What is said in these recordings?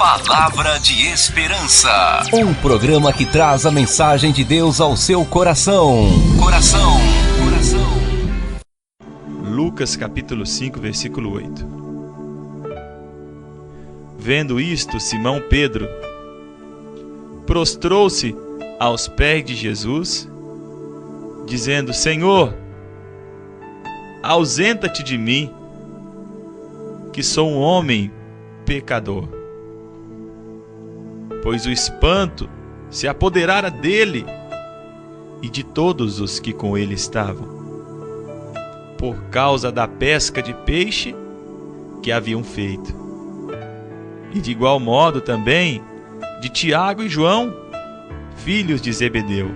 Palavra de Esperança. Um programa que traz a mensagem de Deus ao seu coração. Coração. Lucas capítulo 5, versículo 8. Vendo isto, Simão Pedro prostrou-se aos pés de Jesus, dizendo: Senhor, ausenta-te de mim, que sou um homem pecador. Pois o espanto se apoderara dele e de todos os que com ele estavam, por causa da pesca de peixe que haviam feito. E de igual modo também de Tiago e João, filhos de Zebedeu,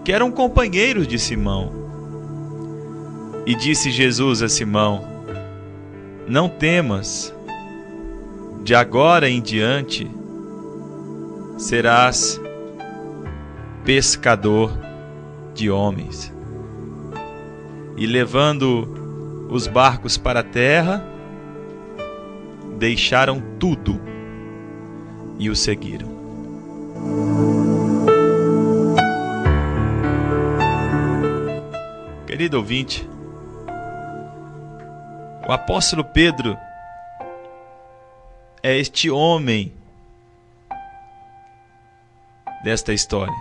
que eram companheiros de Simão. E disse Jesus a Simão: Não temas, de agora em diante serás pescador de homens. E levando os barcos para a terra, deixaram tudo e o seguiram. Querido ouvinte, o apóstolo Pedro é este homem desta história.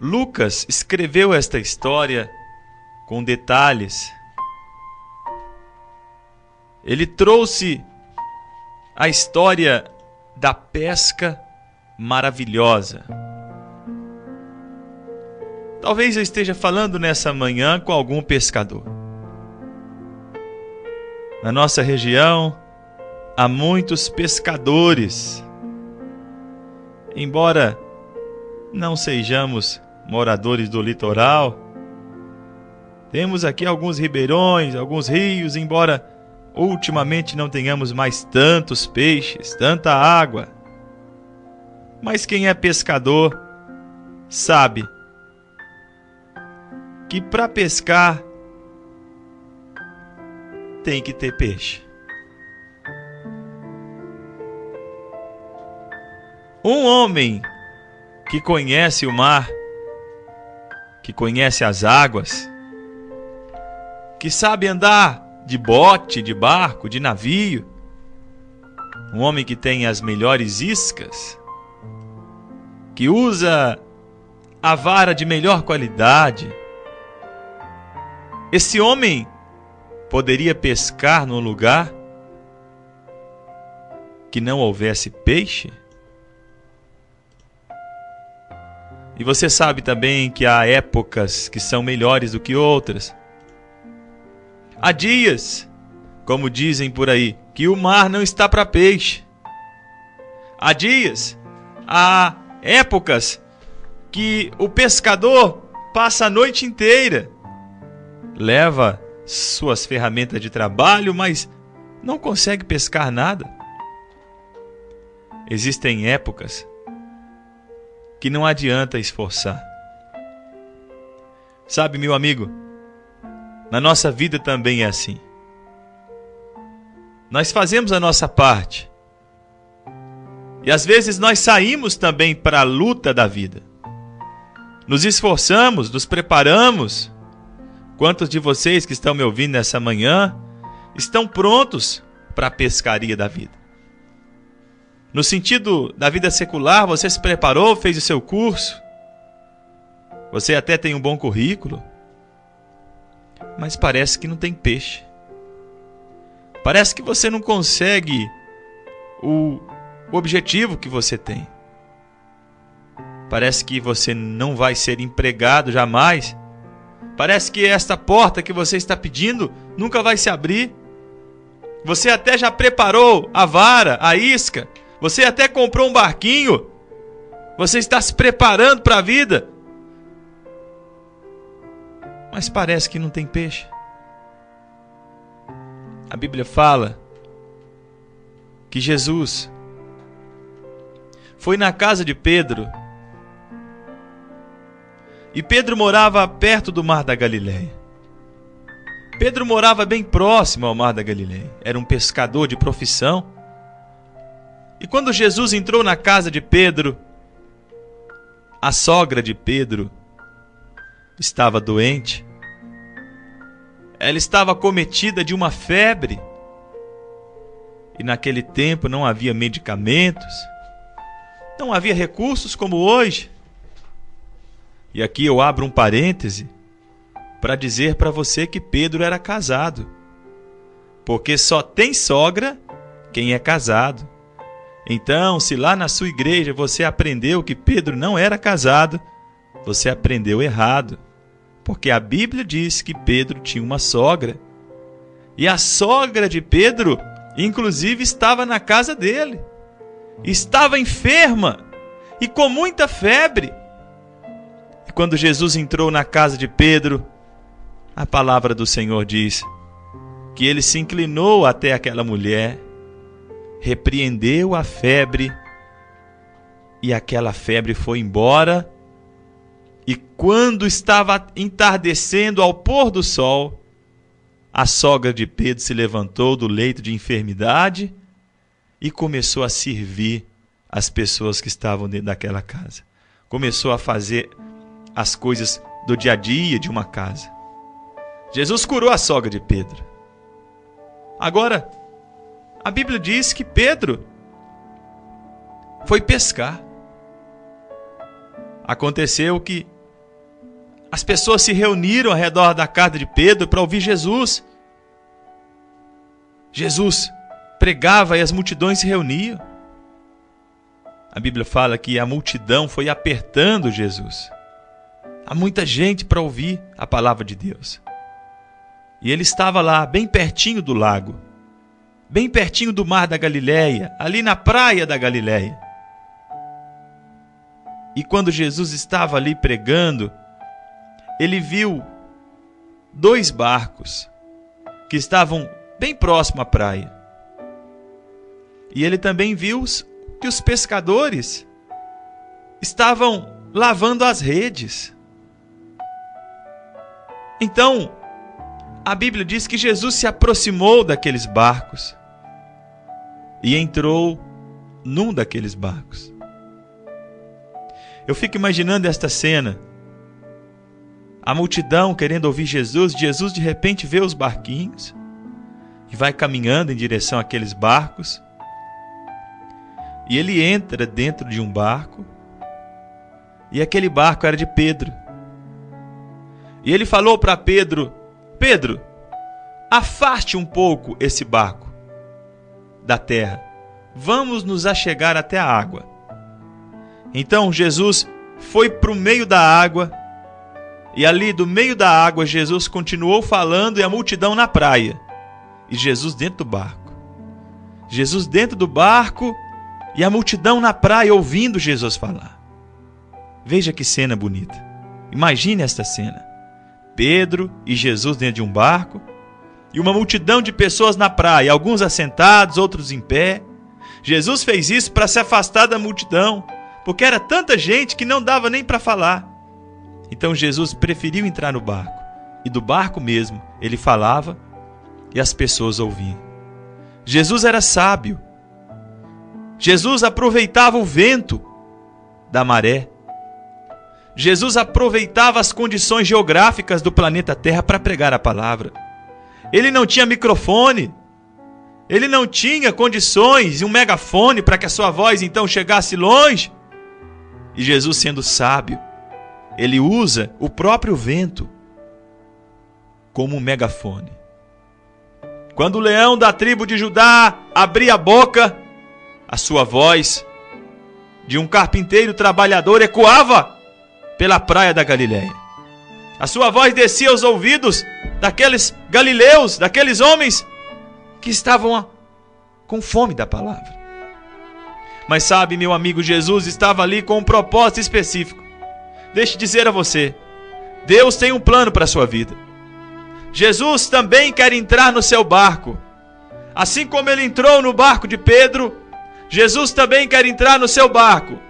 Lucas escreveu esta história com detalhes. Ele trouxe a história da pesca maravilhosa. Talvez eu esteja falando nessa manhã com algum pescador. Na nossa região, há muitos pescadores. Embora não sejamos moradores do litoral, temos aqui alguns ribeirões, alguns rios, embora ultimamente não tenhamos mais tantos peixes, tanta água. Mas quem é pescador sabe que para pescar tem que ter peixe. Um homem que conhece o mar, que conhece as águas, que sabe andar de bote, de barco, de navio, um homem que tem as melhores iscas, que usa a vara de melhor qualidade, esse homem poderia pescar num lugar que não houvesse peixe? E você sabe também que há épocas que são melhores do que outras. Há dias, como dizem por aí, que o mar não está para peixe. Há dias, há épocas que o pescador passa a noite inteira, leva suas ferramentas de trabalho, mas não consegue pescar nada. Existem épocas que não adianta esforçar. Sabe, meu amigo, na nossa vida também é assim. Nós fazemos a nossa parte. E às vezes nós saímos também para a luta da vida. Nos esforçamos, nos preparamos. Quantos de vocês que estão me ouvindo nessa manhã estão prontos para a pescaria da vida? No sentido da vida secular, você se preparou, fez o seu curso. Você até tem um bom currículo. Mas parece que não tem peixe. Parece que você não consegue o objetivo que você tem. Parece que você não vai ser empregado jamais. Parece que esta porta que você está pedindo nunca vai se abrir. Você até já preparou a vara, a isca. Você até comprou um barquinho. Você está se preparando para a vida. Mas parece que não tem peixe. A Bíblia fala que Jesus foi na casa de Pedro. E Pedro morava perto do mar da Galileia. Pedro morava bem próximo ao mar da Galileia. Era um pescador de profissão. E quando Jesus entrou na casa de Pedro, a sogra de Pedro estava doente. Ela estava acometida de uma febre. E naquele tempo não havia medicamentos, não havia recursos como hoje. E aqui eu abro um parêntese para dizer para você que Pedro era casado. Porque só tem sogra quem é casado. Então, se lá na sua igreja você aprendeu que Pedro não era casado, você aprendeu errado. Porque a Bíblia diz que Pedro tinha uma sogra. E a sogra de Pedro, inclusive, estava na casa dele. Estava enferma e com muita febre. E quando Jesus entrou na casa de Pedro, a palavra do Senhor diz que ele se inclinou até aquela mulher, repreendeu a febre, e aquela febre foi embora. E quando estava entardecendo ao pôr do sol, a sogra de Pedro se levantou do leito de enfermidade e começou a servir as pessoas que estavam dentro daquela casa. Começou a fazer as coisas do dia a dia de uma casa. Jesus curou a sogra de Pedro. Agora, a Bíblia diz que Pedro foi pescar. Aconteceu que as pessoas se reuniram ao redor da casa de Pedro para ouvir Jesus. Jesus pregava e as multidões se reuniam. A Bíblia fala que a multidão foi apertando Jesus. Há muita gente para ouvir a palavra de Deus. E ele estava lá, bem pertinho do lago, bem pertinho do mar da Galileia, ali na praia da Galileia. E quando Jesus estava ali pregando, ele viu 2 barcos que estavam bem próximo à praia. E ele também viu que os pescadores estavam lavando as redes. Então, a Bíblia diz que Jesus se aproximou daqueles barcos e entrou num daqueles barcos. Eu fico imaginando esta cena. A multidão querendo ouvir Jesus. Jesus de repente vê os barquinhos e vai caminhando em direção àqueles barcos. E ele entra dentro de um barco. E aquele barco era de Pedro. E ele falou para Pedro: Pedro, afaste um pouco esse barco da terra. Vamos nos achegar até a água. Então Jesus foi para o meio da água. E ali do meio da água Jesus continuou falando e a multidão na praia. E Jesus dentro do barco. Jesus dentro do barco e a multidão na praia ouvindo Jesus falar. Veja que cena bonita. Imagine esta cena. Pedro e Jesus dentro de um barco e uma multidão de pessoas na praia, alguns assentados, outros em pé. Jesus fez isso para se afastar da multidão, porque era tanta gente que não dava nem para falar. Então Jesus preferiu entrar no barco, e do barco mesmo ele falava e as pessoas ouviam. Jesus era sábio. Jesus aproveitava o vento da maré. Jesus aproveitava as condições geográficas do planeta Terra para pregar a palavra. Ele não tinha microfone, ele não tinha condições e um megafone para que a sua voz então chegasse longe. E Jesus, sendo sábio, ele usa o próprio vento como um megafone. Quando o leão da tribo de Judá abria a boca, a sua voz de um carpinteiro trabalhador ecoava pela praia da Galileia. A sua voz descia aos ouvidos daqueles galileus, daqueles homens que estavam com fome da palavra. Mas sabe, meu amigo, Jesus estava ali com um propósito específico. Deixe eu dizer a você, Deus tem um plano para a sua vida. Jesus também quer entrar no seu barco. Assim como ele entrou no barco de Pedro, Jesus também quer entrar no seu barco.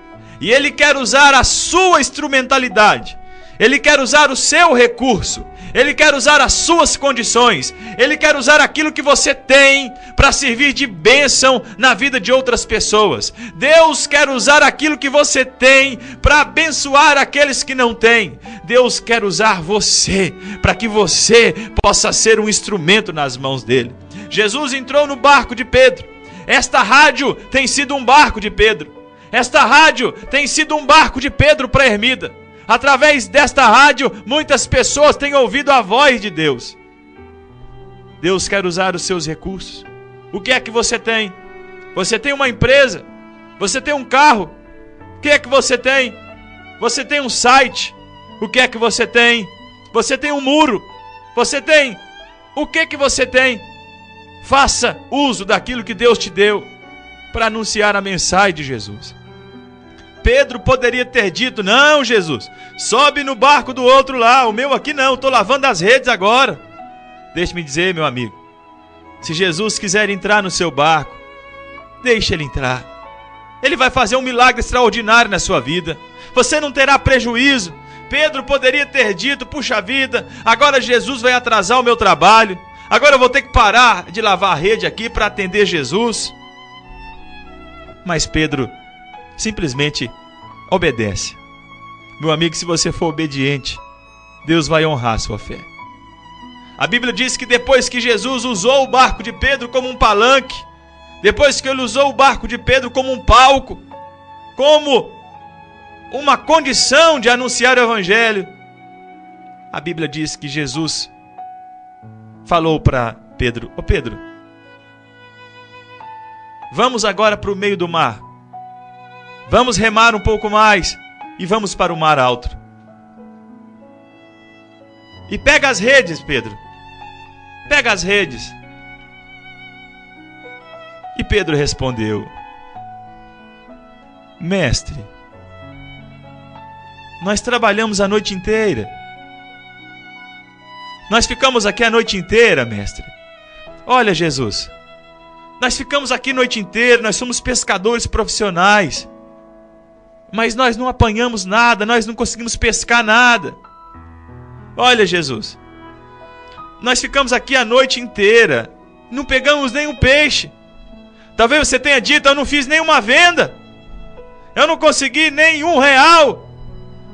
E ele quer usar a sua instrumentalidade. Ele quer usar o seu recurso. Ele quer usar as suas condições. Ele quer usar aquilo que você tem para servir de bênção na vida de outras pessoas. Deus quer usar aquilo que você tem para abençoar aqueles que não têm. Deus quer usar você para que você possa ser um instrumento nas mãos dele. Jesus entrou no barco de Pedro. Esta rádio tem sido um barco de Pedro. Esta rádio tem sido um barco de Pedro para Ermida. Através desta rádio, muitas pessoas têm ouvido a voz de Deus. Deus quer usar os seus recursos. O que é que você tem? Você tem uma empresa? Você tem um carro? O que é que você tem? Você tem um site? O que é que você tem? Você tem um muro? Você tem? O que é que você tem? Faça uso daquilo que Deus te deu para anunciar a mensagem de Jesus. Pedro poderia ter dito: não, Jesus, sobe no barco do outro lá, o meu aqui não, estou lavando as redes agora. Deixe-me dizer, meu amigo, se Jesus quiser entrar no seu barco, deixe ele entrar. Ele vai fazer um milagre extraordinário na sua vida. Você não terá prejuízo. Pedro poderia ter dito: puxa vida, agora Jesus vai atrasar o meu trabalho, agora eu vou ter que parar de lavar a rede aqui para atender Jesus. Mas Pedro simplesmente obedece. Meu amigo, se você for obediente, Deus vai honrar a sua fé. A Bíblia diz que depois que Jesus usou o barco de Pedro como um palanque, depois que ele usou o barco de Pedro como um palco, como uma condição de anunciar o Evangelho, a Bíblia diz que Jesus falou para Pedro: ô Pedro, vamos agora para o meio do mar. Vamos remar um pouco mais e vamos para o mar alto. E pega as redes, Pedro. Pega as redes. E Pedro respondeu: mestre, nós trabalhamos a noite inteira. Nós ficamos aqui a noite inteira, mestre. Olha, Jesus, nós ficamos aqui a noite inteira, nós somos pescadores profissionais. Mas nós não apanhamos nada, nós não conseguimos pescar nada. Olha, Jesus, nós ficamos aqui a noite inteira, não pegamos nenhum peixe. Talvez você tenha dito: eu não fiz nenhuma venda, eu não consegui nem R$1.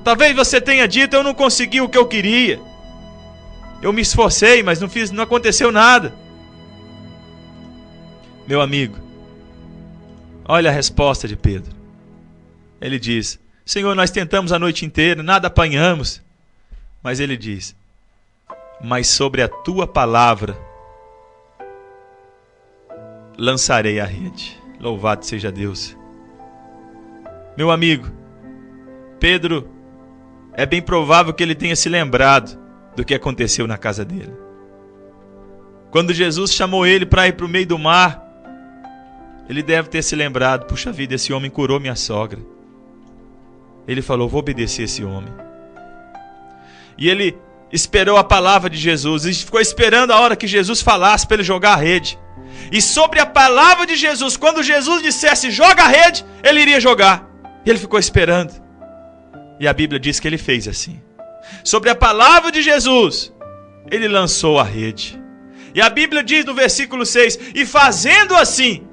Talvez você tenha dito: eu não consegui o que eu queria. Eu me esforcei, mas não aconteceu nada. Meu amigo, olha a resposta de Pedro. Ele diz: Senhor, nós tentamos a noite inteira, nada apanhamos. Mas ele diz: mas sobre a tua palavra lançarei a rede. Louvado seja Deus. Meu amigo, Pedro, é bem provável que ele tenha se lembrado do que aconteceu na casa dele. Quando Jesus chamou ele para ir para o meio do mar, ele deve ter se lembrado: puxa vida, esse homem curou minha sogra. Ele falou: vou obedecer esse homem. E ele esperou a palavra de Jesus. E ficou esperando a hora que Jesus falasse para ele jogar a rede. E sobre a palavra de Jesus, quando Jesus dissesse: joga a rede, ele iria jogar. E ele ficou esperando. E a Bíblia diz que ele fez assim. Sobre a palavra de Jesus, ele lançou a rede. E a Bíblia diz no versículo 6: e fazendo assim,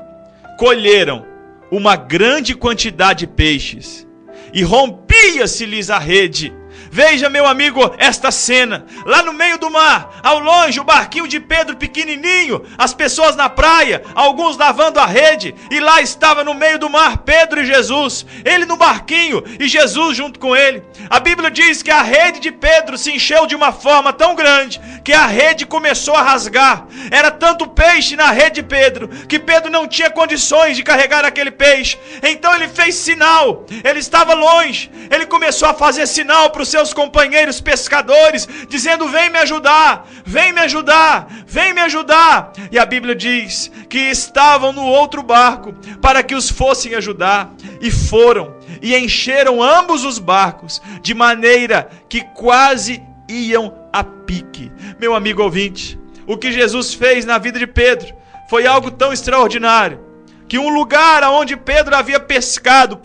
colheram uma grande quantidade de peixes, e rompia-se-lhes a rede. Veja, meu amigo, esta cena. Lá no meio do mar, ao longe, o barquinho de Pedro pequenininho, as pessoas na praia, alguns lavando a rede, e lá estava no meio do mar Pedro e Jesus, ele no barquinho e Jesus junto com ele. A Bíblia diz que a rede de Pedro se encheu de uma forma tão grande que a rede começou a rasgar. Era tanto peixe na rede de Pedro que Pedro não tinha condições de carregar aquele peixe. Então ele fez sinal, ele estava longe, ele começou a fazer sinal para os seus companheiros pescadores, dizendo: vem me ajudar, vem me ajudar, vem me ajudar. E a Bíblia diz que estavam no outro barco para que os fossem ajudar, e foram e encheram ambos os barcos, de maneira que quase iam a pique. Meu amigo ouvinte, o que Jesus fez na vida de Pedro foi algo tão extraordinário, que um lugar onde Pedro havia pescado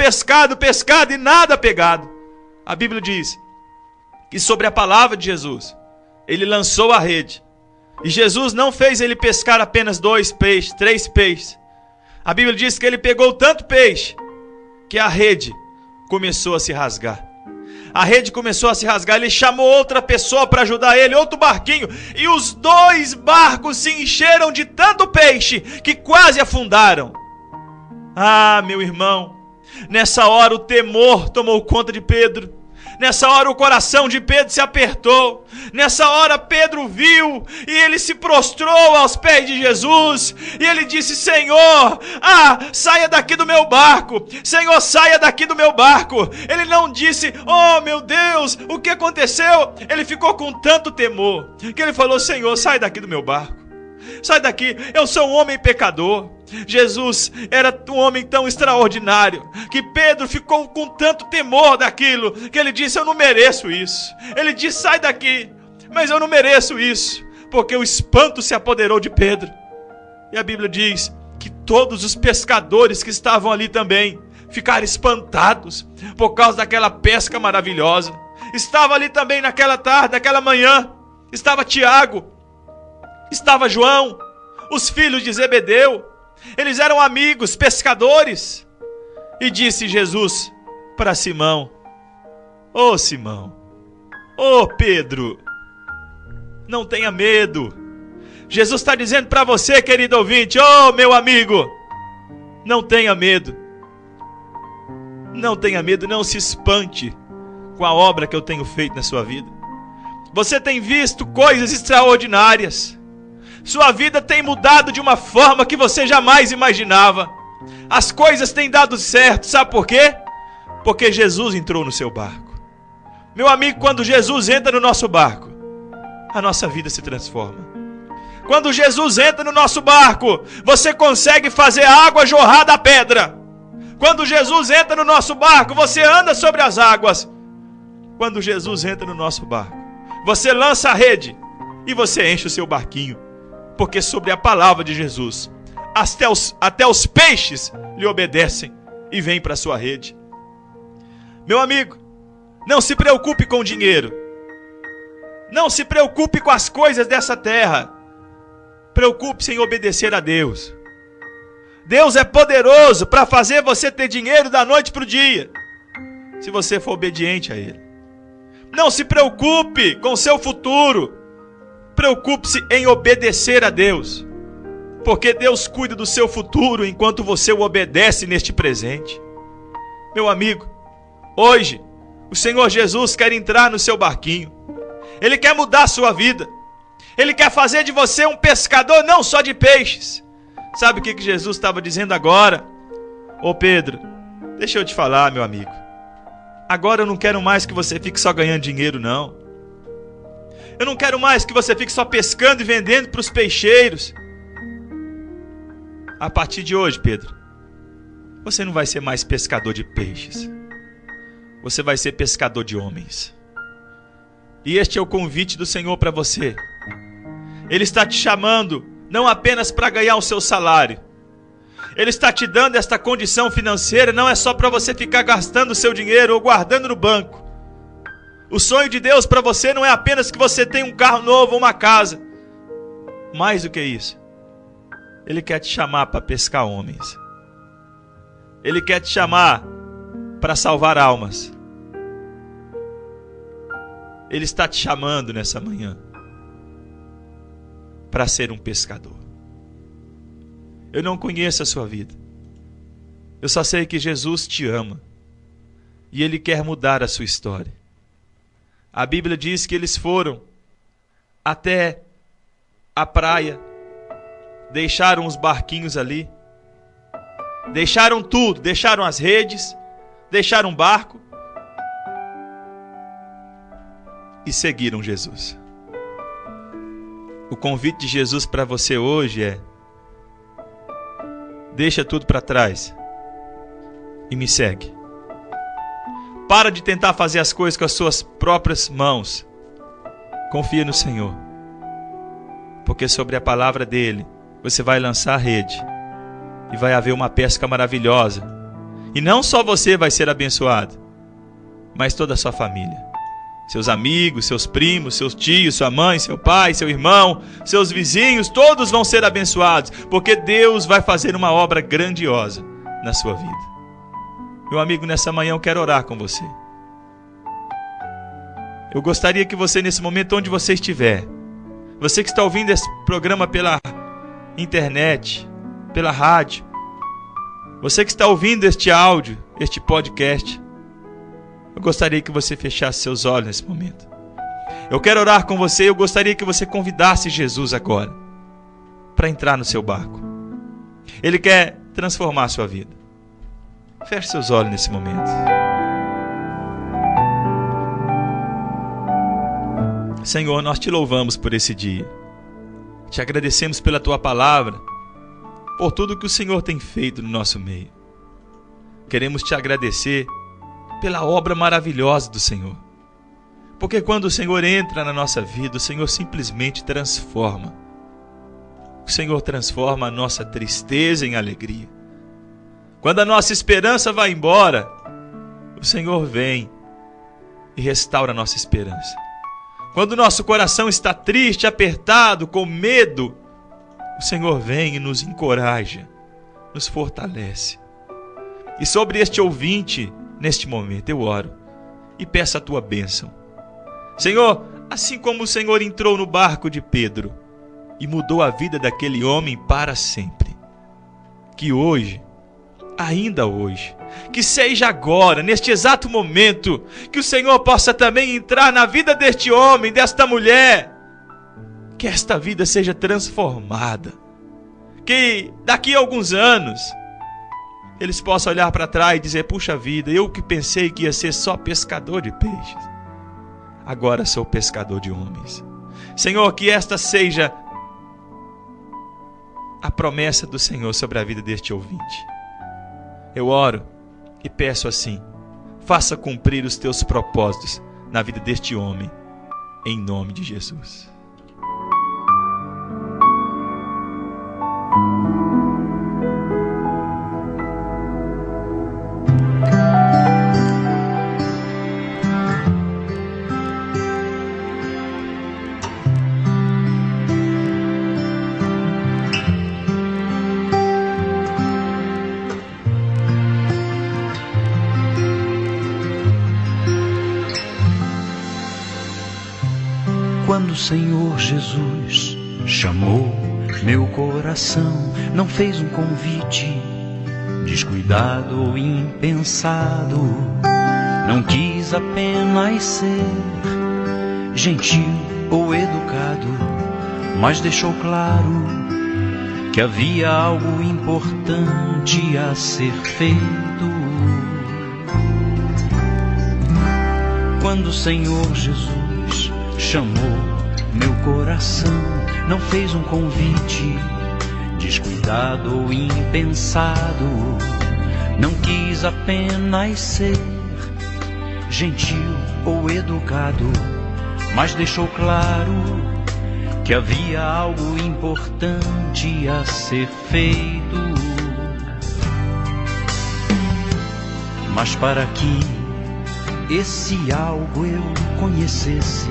e nada pegado, a Bíblia diz que sobre a palavra de Jesus, ele lançou a rede. E Jesus não fez ele pescar apenas 2 peixes, 3 peixes. A Bíblia diz que ele pegou tanto peixe que a rede começou a se rasgar. A rede começou a se rasgar, ele chamou outra pessoa para ajudar ele, outro barquinho, e os 2 barcos se encheram de tanto peixe que quase afundaram. Ah, meu irmão, nessa hora o temor tomou conta de Pedro. Nessa hora o coração de Pedro se apertou. Nessa hora Pedro viu e ele se prostrou aos pés de Jesus. E ele disse: Senhor, saia daqui do meu barco. Senhor, saia daqui do meu barco. Ele não disse: oh meu Deus, o que aconteceu? Ele ficou com tanto temor que ele falou: Senhor, sai daqui do meu barco. Sai daqui, eu sou um homem pecador. Jesus era um homem tão extraordinário que Pedro ficou com tanto temor daquilo que ele disse: eu não mereço isso. Ele disse: sai daqui, mas eu não mereço isso, porque o espanto se apoderou de Pedro. E a Bíblia diz que todos os pescadores que estavam ali também ficaram espantados por causa daquela pesca maravilhosa. Estava ali também naquela tarde, naquela manhã, estava Tiago, estava João, os filhos de Zebedeu. Eles eram amigos, pescadores. E disse Jesus para Simão: ô Simão, ô Pedro, não tenha medo. Jesus está dizendo para você, querido ouvinte: ô meu amigo, não tenha medo. Não tenha medo, não se espante com a obra que eu tenho feito na sua vida. Você tem visto coisas extraordinárias. Sua vida tem mudado de uma forma que você jamais imaginava. As coisas têm dado certo, sabe por quê? Porque Jesus entrou no seu barco. Meu amigo, quando Jesus entra no nosso barco, a nossa vida se transforma. Quando Jesus entra no nosso barco, você consegue fazer a água jorrar da pedra. Quando Jesus entra no nosso barco, você anda sobre as águas. Quando Jesus entra no nosso barco, você lança a rede e você enche o seu barquinho. Porque sobre a palavra de Jesus, até os peixes lhe obedecem e vêm para a sua rede. Meu amigo, não se preocupe com o dinheiro. Não se preocupe com as coisas dessa terra. Preocupe-se em obedecer a Deus. Deus é poderoso para fazer você ter dinheiro da noite para o dia, se você for obediente a Ele. Não se preocupe com o seu futuro. Preocupe-se em obedecer a Deus, porque Deus cuida do seu futuro enquanto você o obedece neste presente. Meu amigo, hoje o Senhor Jesus quer entrar no seu barquinho. Ele quer mudar a sua vida. Ele quer fazer de você um pescador não só de peixes. Sabe o que Jesus estava dizendo agora? Ô Pedro, deixa eu te falar, meu amigo. Agora eu não quero mais que você fique só ganhando dinheiro, não. Eu não quero mais que você fique só pescando e vendendo para os peixeiros. A partir de hoje, Pedro, você não vai ser mais pescador de peixes. Você vai ser pescador de homens. E este é o convite do Senhor para você. Ele está te chamando não apenas para ganhar o seu salário. Ele está te dando esta condição financeira, não é só para você ficar gastando o seu dinheiro ou guardando no banco. O sonho de Deus para você não é apenas que você tenha um carro novo ou uma casa. Mais do que isso, Ele quer te chamar para pescar homens. Ele quer te chamar para salvar almas. Ele está te chamando nessa manhã para ser um pescador. Eu não conheço a sua vida. Eu só sei que Jesus te ama e Ele quer mudar a sua história. A Bíblia diz que eles foram até a praia, deixaram os barquinhos ali, deixaram tudo, deixaram as redes, deixaram o barco e seguiram Jesus. O convite de Jesus para você hoje é: deixa tudo para trás e me segue. Para de tentar fazer as coisas com as suas próprias mãos. Confia no Senhor, porque sobre a palavra dele você vai lançar a rede e vai haver uma pesca maravilhosa. E não só você vai ser abençoado, mas toda a sua família. seus amigos, seus primos, seus tios, sua mãe, seu pai, seu irmão, seus vizinhos, todos vão ser abençoados, porque Deus vai fazer uma obra grandiosa na sua vida. Meu amigo, nessa manhã eu quero orar com você. Eu gostaria que você, nesse momento, onde você estiver, você que está ouvindo esse programa pela internet, pela rádio, você que está ouvindo este áudio, este podcast, eu gostaria que você fechasse seus olhos nesse momento. Eu quero orar com você. Eu gostaria que você convidasse Jesus agora para entrar no seu barco. Ele quer transformar a sua vida. Feche seus olhos nesse momento. Senhor, nós te louvamos por esse dia. Te agradecemos pela tua palavra, por tudo que o Senhor tem feito no nosso meio. Queremos te agradecer pela obra maravilhosa do Senhor. Porque quando o Senhor entra na nossa vida, o Senhor simplesmente transforma. O Senhor transforma a nossa tristeza em alegria. Quando a nossa esperança vai embora, o Senhor vem e restaura a nossa esperança. Quando o nosso coração está triste, apertado, com medo, o Senhor vem e nos encoraja, nos fortalece. E sobre este ouvinte, neste momento, eu oro e peço a tua bênção. Senhor, assim como o Senhor entrou no barco de Pedro e mudou a vida daquele homem para sempre, que hoje, ainda hoje, que seja agora, neste exato momento, que o Senhor possa também entrar na vida deste homem, desta mulher, que esta vida seja transformada, que daqui a alguns anos eles possam olhar para trás e dizer: puxa vida, eu que pensei que ia ser só pescador de peixes, agora sou pescador de homens. Senhor, que esta seja a promessa do Senhor sobre a vida deste ouvinte. Eu oro e peço assim: faça cumprir os teus propósitos na vida deste homem, em nome de Jesus. Quando o Senhor Jesus chamou meu coração, não fez um convite descuidado ou impensado. Não quis apenas ser gentil ou educado, mas deixou claro que havia algo importante a ser feito. Quando o Senhor Jesus chamou meu coração, não fez um convite descuidado ou impensado. Não quis apenas ser gentil ou educado, mas deixou claro que havia algo importante a ser feito. Mas para que esse algo eu conhecesse,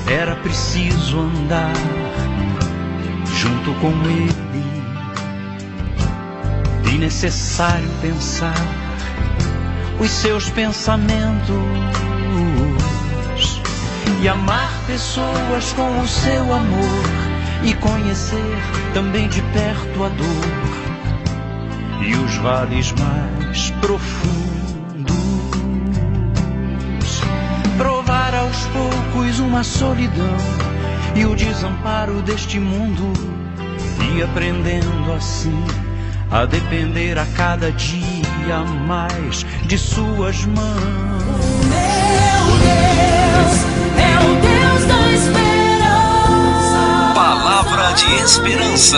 era preciso andar junto com ele, e necessário pensar os seus pensamentos e amar pessoas com o seu amor, e conhecer também de perto a dor e os vales mais profundos. Provar aos poucos uma solidão e o desamparo deste mundo, e aprendendo assim a depender a cada dia mais de suas mãos. Meu Deus é o Deus da esperança. Palavra de esperança.